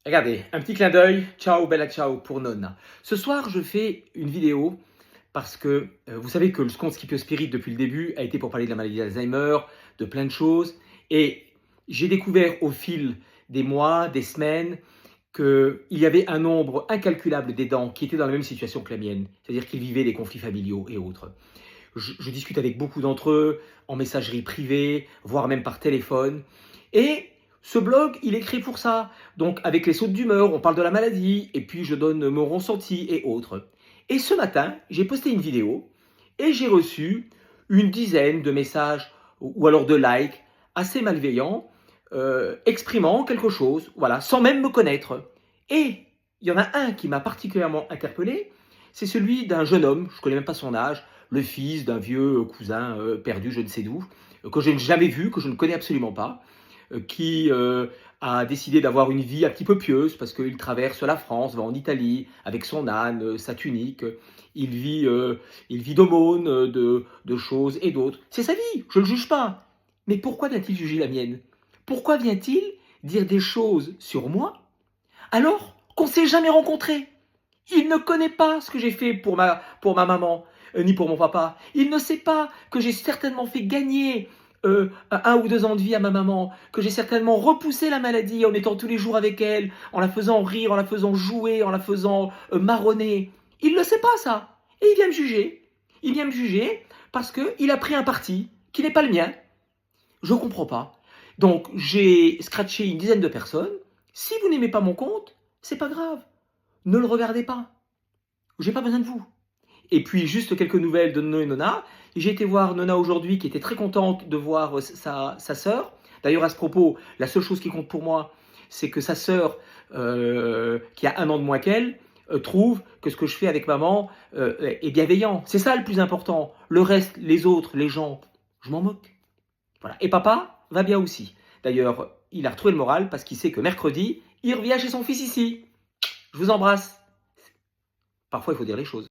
Regardez, un petit clin d'œil, ciao bella ciao pour Nonna. Ce soir, je fais une vidéo parce que vous savez que le compte Skip Your Spirit depuis le début a été pour parler de la maladie d'Alzheimer, de plein de choses. Et j'ai découvert au fil des mois, des semaines, qu'il y avait un nombre incalculable d'aidants qui étaient dans la même situation que la mienne, c'est-à-dire qu'ils vivaient des conflits familiaux et autres. Je discute avec beaucoup d'entre eux, en messagerie privée, voire même par téléphone. Et ce blog, il est créé pour ça. Donc avec les sautes d'humeur, on parle de la maladie, et puis je donne mon ressenti et autres. Et ce matin, j'ai posté une vidéo, et j'ai reçu une dizaine de messages, ou alors de likes, assez malveillants, exprimant quelque chose, voilà, sans même me connaître. Et il y en a un qui m'a particulièrement interpellé, c'est celui d'un jeune homme, je ne connais même pas son âge, le fils d'un vieux cousin perdu je ne sais d'où, que je n'ai jamais vu, que je ne connais absolument pas, qui a décidé d'avoir une vie un petit peu pieuse parce qu'il traverse la France, va en Italie avec son âne, sa tunique, il vit d'aumônes, de choses et d'autres. C'est sa vie, je ne le juge pas. Mais pourquoi vient-il juger la mienne? Pourquoi vient-il dire des choses sur moi alors qu'on ne s'est jamais rencontrés? Il ne connaît pas ce que j'ai fait pour ma maman, ni pour mon papa. Il ne sait pas que j'ai certainement fait gagner 1 ou 2 ans de vie à ma maman, que j'ai certainement repoussé la maladie en étant tous les jours avec elle, en la faisant rire, en la faisant jouer, en la faisant marronner. Il ne le sait pas ça. Et il vient me juger. Il vient me juger parce qu'il a pris un parti qui n'est pas le mien. Je ne comprends pas. Donc j'ai scratché une dizaine de personnes. Si vous n'aimez pas mon compte, c'est pas grave. Ne le regardez pas. J'ai pas besoin de vous. Et puis, juste quelques nouvelles de Nono et Nona. J'ai été voir Nona aujourd'hui, qui était très contente de voir sa sœur. D'ailleurs, à ce propos, la seule chose qui compte pour moi, c'est que sa sœur, qui a 1 an de moins qu'elle, trouve que ce que je fais avec maman est bienveillant. C'est ça le plus important. Le reste, les autres, les gens, je m'en moque. Voilà. Et papa va bien aussi. D'ailleurs, il a retrouvé le moral parce qu'il sait que mercredi, il revient chez son fils ici. Je vous embrasse. Parfois, il faut dire les choses.